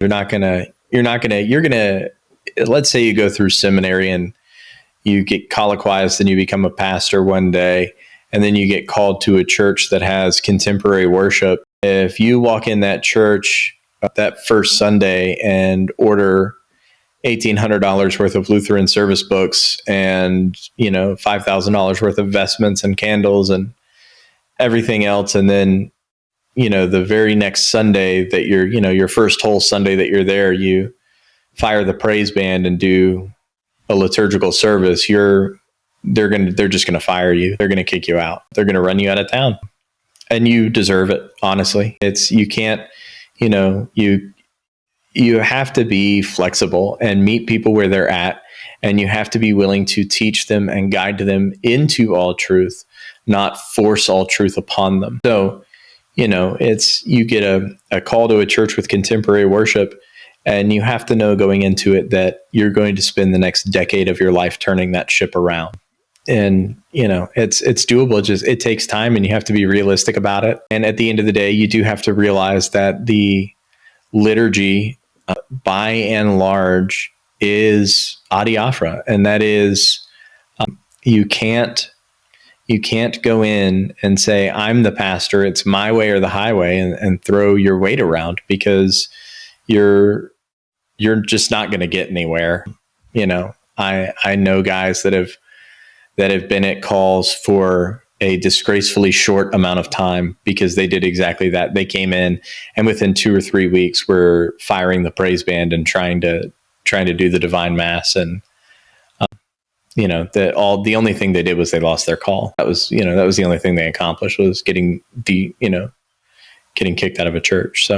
You're gonna, let's say you go through seminary and you get colloquized and you become a pastor one day, and then you get called to a church that has contemporary worship. If you walk in that church that first Sunday and order $1,800 worth of Lutheran service books and, $5,000 worth of vestments and candles and everything else, and then, the very next Sunday that your first whole Sunday that you're there, you fire the praise band and do a liturgical service, they're just going to fire you. They're going to kick you out. They're going to run you out of town, and you deserve it. Honestly, you can't, you have to be flexible and meet people where they're at. And you have to be willing to teach them and guide them into all truth, not force all truth upon them. So, you get a call to a church with contemporary worship, and you have to know going into it that you're going to spend the next decade of your life turning that ship around. And, it's doable. It takes time, and you have to be realistic about it. And at the end of the day, you do have to realize that the liturgy, by and large, is adiaphora. And that is, you can't go in and say, I'm the pastor, it's my way or the highway, and throw your weight around, because you're just not going to get anywhere. I know guys that have been at calls for a disgracefully short amount of time because they did exactly that. They came in and within 2 or 3 weeks were firing the praise band and trying to do the divine mass. And the only thing they did was they lost their call. That was the only thing they accomplished, was getting kicked out of a church. So